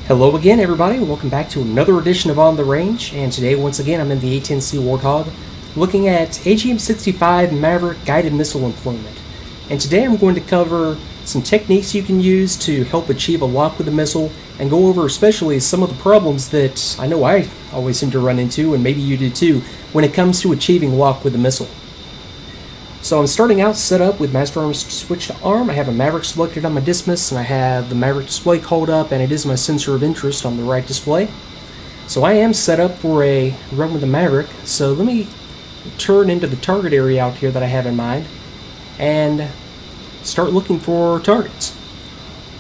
Hello again, everybody. Welcome back to another edition of On the Range, and today once again I'm in the A-10C Warthog looking at AGM-65 Maverick guided missile employment. And today I'm going to cover some techniques you can use to help achieve a lock with the missile, and go over especially some of the problems that I know I always seem to run into, and maybe you do too, when it comes to achieving lock with the missile. So I'm starting out set up with Master Arms switched to ARM. I have a Maverick selected on my Dismas, and I have the Maverick display called up, and it is my sensor of interest on the right display. So I am set up for a run with the Maverick. So let me turn into the target area out here that I have in mind and start looking for targets.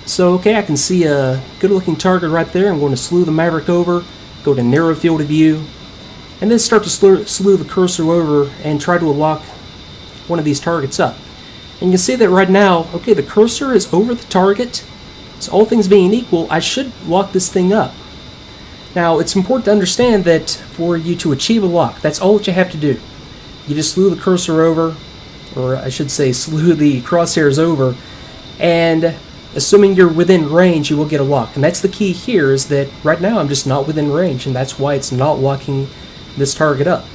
So okay, I can see a good looking target right there. I'm going to slew the Maverick over, go to narrow field of view, and then start to slew the cursor over and try to lock one of these targets up. And you can see that right now, okay, the cursor is over the target, so all things being equal, I should lock this thing up. Now, it's important to understand that for you to achieve a lock, that's all that you have to do. You just slew the cursor over, or I should say slew the crosshairs over, and assuming you're within range, you will get a lock. And that's the key here, is that right now I'm just not within range, and that's why it's not locking this target up.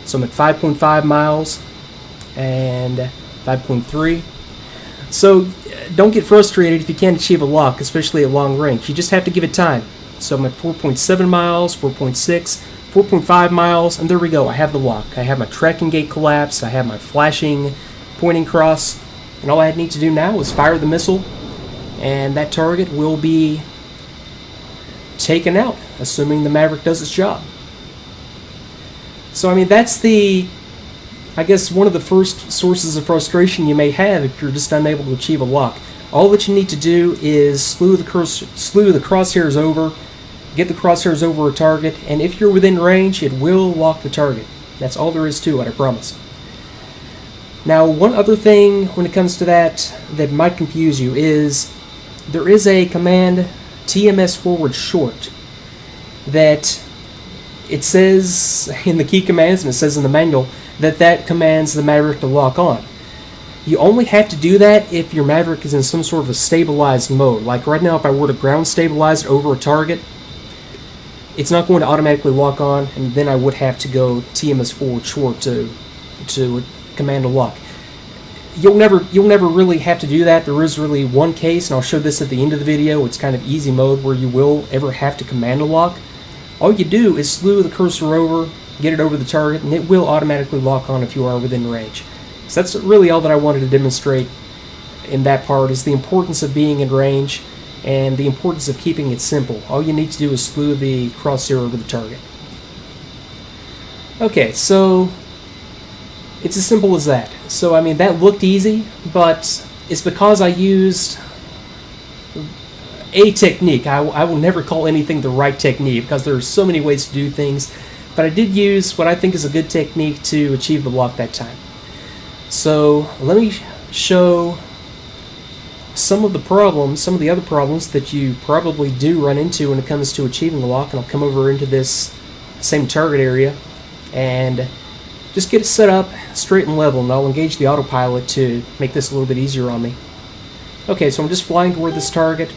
So I'm at 5.5 miles, and 5.3. So don't get frustrated if you can't achieve a lock, especially at long range. You just have to give it time. So I'm at 4.7 miles, 4.6, 4.5 miles, and there we go. I have the lock. I have my tracking gate collapsed. I have my flashing pointing cross, and all I need to do now is fire the missile, and that target will be taken out, assuming the Maverick does its job. So I mean, that's I guess one of the first sources of frustration you may have if you're just unable to achieve a lock. All that you need to do is slew the crosshairs over, get the crosshairs over a target, and if you're within range, it will lock the target. That's all there is to it, I promise. Now, one other thing when it comes to that might confuse you is there is a command, TMS forward short, that it says in the key commands and it says in the manual that commands the Maverick to lock on. You only have to do that if your Maverick is in some sort of a stabilized mode. Like right now, if I were to ground stabilize it over a target, it's not going to automatically lock on, and then I would have to go TMS forward short to command a lock. You'll never really have to do that. There is really one case, and I'll show this at the end of the video. It's kind of easy mode where you will ever have to command a lock. All you do is slew the cursor over, get it over the target, and it will automatically lock on if you are within range. So that's really all that I wanted to demonstrate in that part, is the importance of being in range and the importance of keeping it simple. All you need to do is slew the crosshair over the target. Okay, so it's as simple as that. So I mean, that looked easy, but it's because I used a technique. I will never call anything the right technique because there are so many ways to do things. But I did use what I think is a good technique to achieve the lock that time. So let me show some of the other problems that you probably do run into when it comes to achieving the lock, and I'll come over into this same target area and just get it set up straight and level, and I'll engage the autopilot to make this a little bit easier on me. Okay, so I'm just flying toward this target,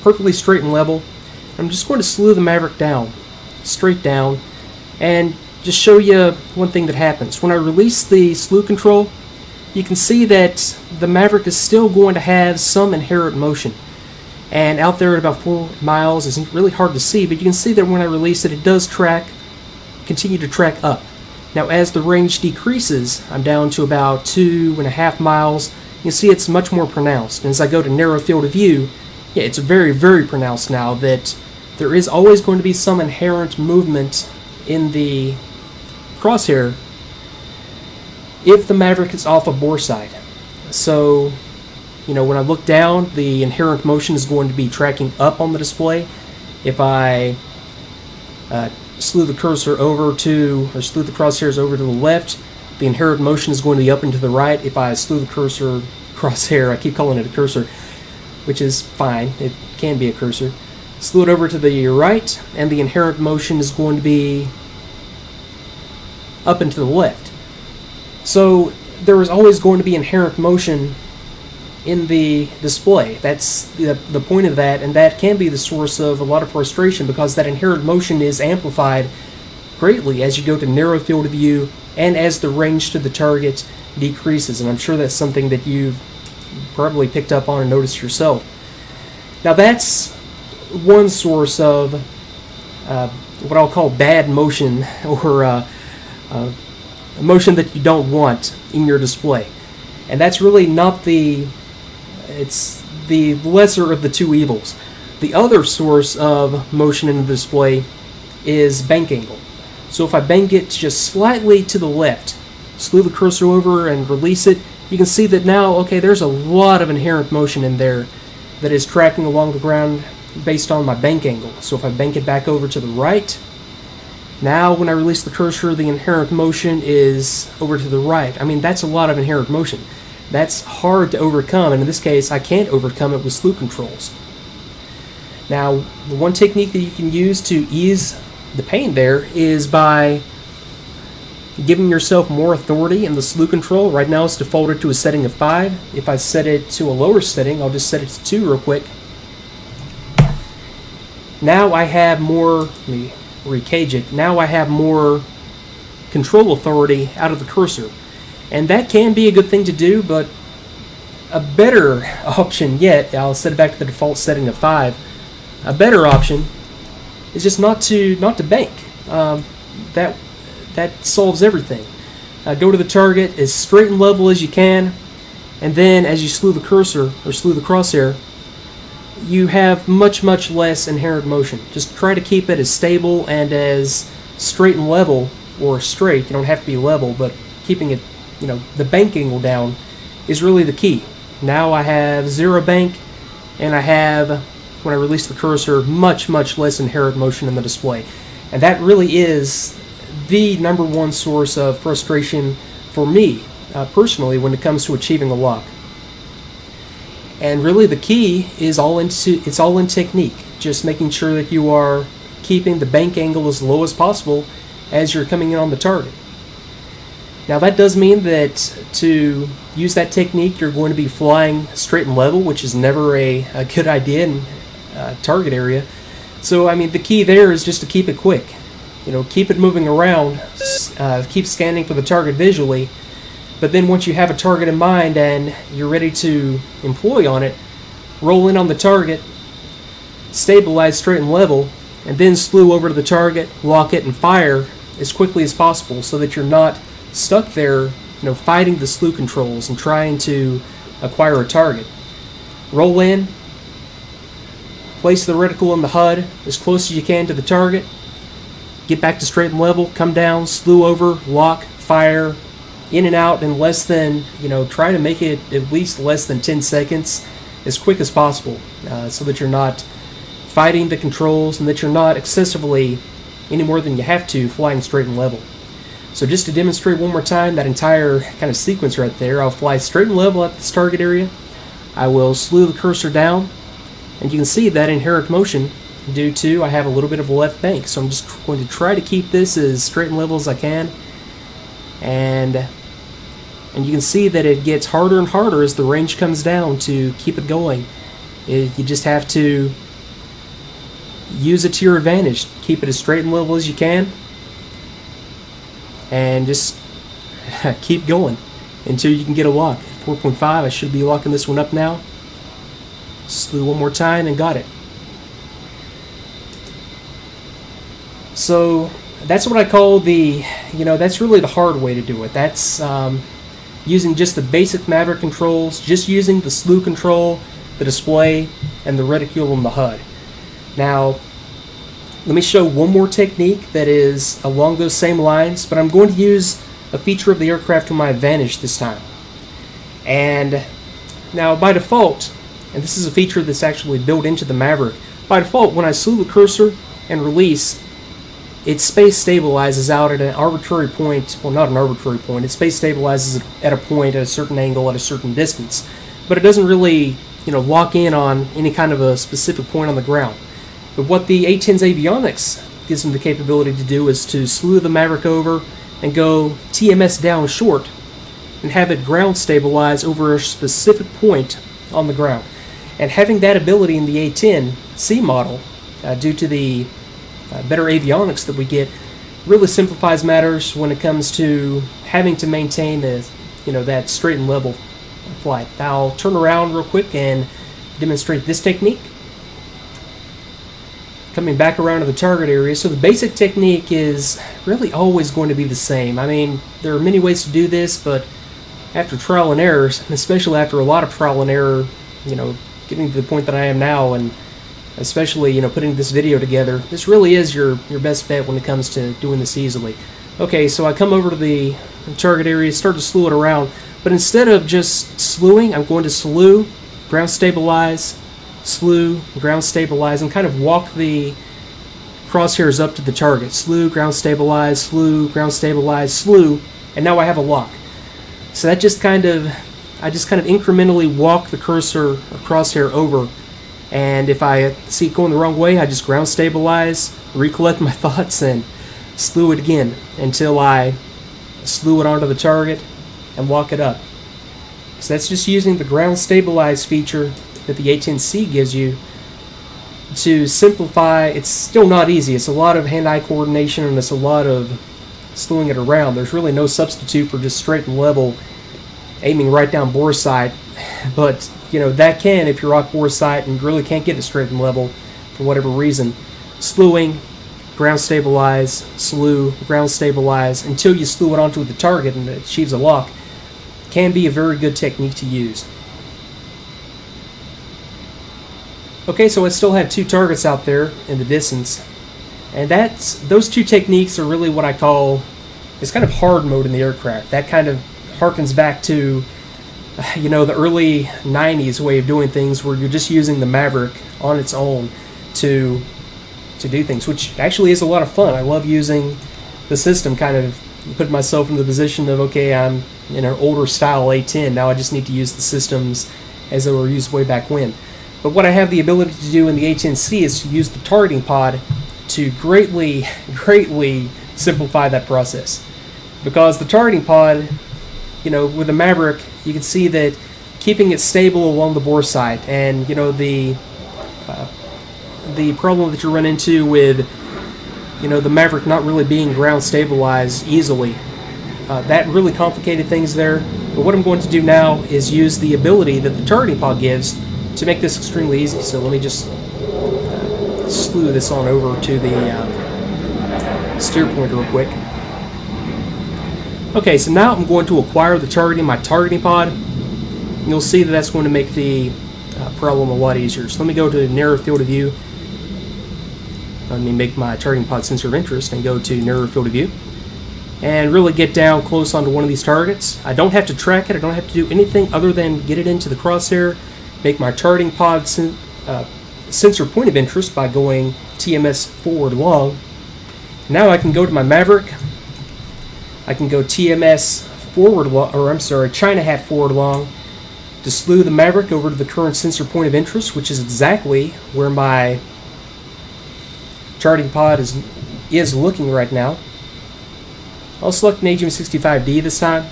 perfectly straight and level. I'm just going to slew the Maverick down, straight down, and just show you one thing that happens. When I release the slew control, you can see that the Maverick is still going to have some inherent motion. And out there at about 4 miles, it's really hard to see, but you can see that when I release it, it does continue to track up. Now as the range decreases, I'm down to about 2.5 miles, you can see it's much more pronounced. And as I go to narrow field of view, yeah, it's very, very pronounced now that there is always going to be some inherent movement in the crosshair if the Maverick is off a bore side. So, you know, when I look down, the inherent motion is going to be tracking up on the display. If I slew the cursor over to, or slew the crosshairs over to the left, the inherent motion is going to be up and to the right. If I slew the crosshair, I keep calling it a cursor, which is fine, it can be a cursor, slew it over to the right, and the inherent motion is going to be up and to the left. So there is always going to be inherent motion in the display. That's the point of that, and that can be the source of a lot of frustration because that inherent motion is amplified greatly as you go to narrow field of view and as the range to the target decreases, and I'm sure that's something that you've probably picked up on and noticed yourself. Now that's one source of what I'll call bad motion, or a motion that you don't want in your display. And that's really not it's the lesser of the two evils. The other source of motion in the display is bank angle. So if I bank it just slightly to the left, slew the cursor over and release it, you can see that now, okay, there's a lot of inherent motion in there that is tracking along the ground based on my bank angle. So if I bank it back over to the right, now when I release the cursor, the inherent motion is over to the right. I mean, that's a lot of inherent motion. That's hard to overcome, and in this case, I can't overcome it with slew controls. Now, the one technique that you can use to ease the pain there is by giving yourself more authority in the slew control. Right now it's defaulted to a setting of 5. If I set it to a lower setting, I'll just set it to 2 real quick. Now I have more, let me recage it, now I have more control authority out of the cursor. And that can be a good thing to do, but a better option yet, I'll set it back to the default setting of 5, a better option is just not to bank. That solves everything. Go to the target as straight and level as you can, and then as you slew the cursor, or slew the crosshair, you have much less inherent motion. Just try to keep it as stable and as straight and level, or straight, you don't have to be level, but keeping it, the bank angle down is really the key. Now I have 0 bank, and I have, when I release the cursor, much less inherent motion in the display. And that really is the #1 source of frustration for me, personally, when it comes to achieving a lock. And really the key is all in technique, just making sure that you are keeping the bank angle as low as possible as you're coming in on the target. Now that does mean that to use that technique you're going to be flying straight and level, which is never a good idea in target area. So I mean, the key there is just to keep it quick. Keep it moving around, keep scanning for the target visually, but then once you have a target in mind and you're ready to employ on it, roll in on the target, stabilize straight and level, and then slew over to the target, lock it, and fire as quickly as possible so that you're not stuck there, fighting the slew controls and trying to acquire a target. Roll in, place the reticle in the HUD as close as you can to the target, get back to straight and level, come down, slew over, lock, fire, in and out in less than, try to make it at least less than 10 seconds, as quick as possible, so that you're not fighting the controls and that you're not excessively, any more than you have to, flying straight and level. So just to demonstrate one more time that entire kind of sequence right there, I'll fly straight and level at this target area, I will slew the cursor down, and you can see that inherent motion due to I have a little bit of a left bank. So I'm just going to try to keep this as straight and level as I can, and you can see that it gets harder and harder as the range comes down to keep it going. You just have to use it to your advantage. Keep it as straight and level as you can, and just keep going until you can get a lock. 4.5, I should be locking this one up now. Slew one more time and got it. So that's what I call that's really the hard way to do it. That's using just the basic Maverick controls, just using the slew control, the display, and the reticule on the HUD. Now, let me show one more technique that is along those same lines, but I'm going to use a feature of the aircraft to my advantage this time. And now by default, and this is a feature that's actually built into the Maverick, by default when I slew the cursor and release, it space stabilizes out at an arbitrary point. Well, not an arbitrary point, it space stabilizes at a point at a certain angle at a certain distance, but it doesn't really lock in on any kind of a specific point on the ground. But what the A-10's avionics gives them the capability to do is to slew the Maverick over and go TMS down short and have it ground stabilize over a specific point on the ground. And having that ability in the A-10C model, due to the better avionics that we get, really simplifies matters when it comes to having to maintain that straight and level flight. Now I'll turn around real quick and demonstrate this technique. Coming back around to the target area, so the basic technique is really always going to be the same. I mean, there are many ways to do this, but after trial and errors, and especially after a lot of trial and error, getting to the point that I am now, and especially putting this video together, this really is your best bet when it comes to doing this easily. Okay, so I come over to the target area, start to slew it around, but instead of just slewing, I'm going to slew, ground stabilize, slew, ground stabilize, and kind of walk the crosshairs up to the target. Slew, ground stabilize, slew, ground stabilize, slew, and now I have a lock. So that I just kind of incrementally walk the cursor or crosshair over, and if I see it going the wrong way, I just ground stabilize, recollect my thoughts, and slew it again until I slew it onto the target and walk it up. So that's just using the ground stabilize feature that the A-10C gives you to simplify. It's still not easy. It's a lot of hand-eye coordination, and it's a lot of slewing it around. There's really no substitute for just straight and level aiming right down bore sight, but that can, if you're off bore sight and really can't get it straight and level for whatever reason, slewing, ground stabilize, slew, ground stabilize until you slew it onto the target and it achieves a lock can be a very good technique to use. Okay, so I still have two targets out there in the distance, and those two techniques are really what I call, it's kind of hard mode in the aircraft. That kind of harkens back to the early 90s way of doing things, where you're just using the Maverick on its own to do things, which actually is a lot of fun. I love using the system, kind of put myself in the position of, okay, I'm in an older style A-10, now I just need to use the systems as they were used way back when. But what I have the ability to do in the A-10C is to use the targeting pod to greatly simplify that process. Because the targeting pod, with the Maverick, you can see that keeping it stable along the bore sight, and the problem that you run into with the Maverick not really being ground stabilized easily, that really complicated things there. But what I'm going to do now is use the ability that the targeting pod gives to make this extremely easy. So let me just slew this on over to the steer pointer real quick. Okay, so now I'm going to acquire the target in my targeting pod. And you'll see that that's going to make the problem a lot easier. So let me go to narrow field of view. Let me make my targeting pod sensor of interest and go to narrow field of view. And really get down close onto one of these targets. I don't have to track it. I don't have to do anything other than get it into the crosshair, make my targeting pod sensor point of interest by going TMS forward long. Now I can go to my Maverick. I can go TMS forward long, or I'm sorry, China hat forward long, to slew the Maverick over to the current sensor point of interest, which is exactly where my targeting pod is looking right now. I'll select an AGM-65D this time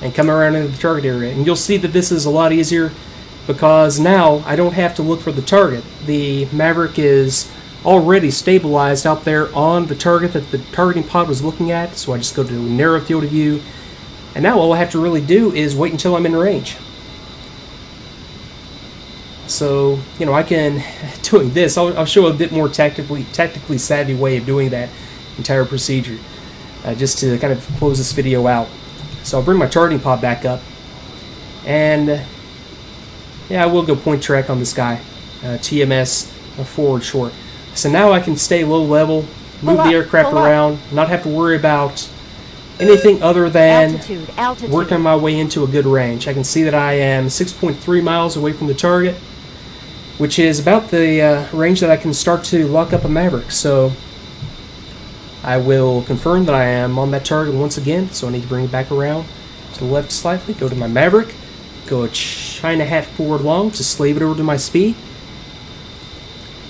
and come around into the target area, and you'll see that this is a lot easier because now I don't have to look for the target. The Maverick is already stabilized out there on the target that the targeting pod was looking at, so I just go to narrow field of view, and now all I have to really do is wait until I'm in range. So, I can, doing this, I'll show a bit more tactically savvy way of doing that entire procedure, just to kind of close this video out. So I'll bring my targeting pod back up, and yeah, I will go point track on this guy, TMS forward short. So now I can stay low level, move the aircraft around, not have to worry about anything other than working my way into a good range. I can see that I am 6.3 miles away from the target, which is about the range that I can start to lock up a Maverick. So I will confirm that I am on that target once again, so I need to bring it back around to the left slightly, go to my Maverick, go China hat forward long to slave it over to my speed.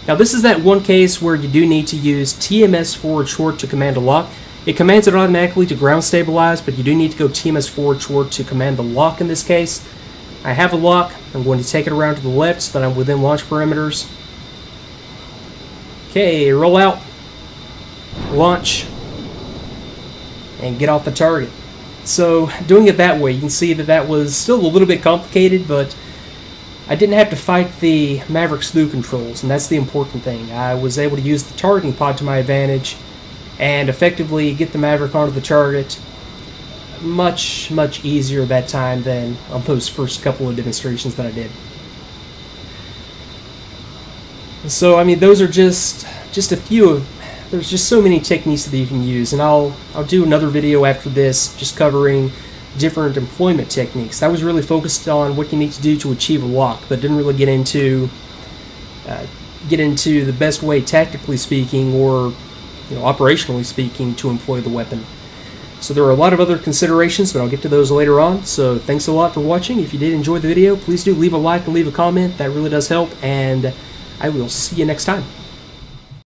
Now this is that one case where you do need to use TMS forward short to command a lock. It commands it automatically to ground stabilize, but you do need to go TMS forward short to command the lock in this case. I have a lock. I'm going to take it around to the left so that I'm within launch parameters. Okay, roll out, launch, and get off the target. So doing it that way, you can see that that was still a little bit complicated, but I didn't have to fight the Maverick slew controls, and that's the important thing. I was able to use the targeting pod to my advantage and effectively get the Maverick onto the target much easier that time than on those first couple of demonstrations that I did. So I mean, those are just a few of, there's just so many techniques that you can use, and I'll do another video after this just covering different employment techniques. That was really focused on what you need to do to achieve a lock, but didn't really get into the best way, tactically speaking, or operationally speaking, to employ the weapon. So there are a lot of other considerations, but I'll get to those later on. So thanks a lot for watching. If you did enjoy the video, please do leave a like and leave a comment. That really does help, and I will see you next time.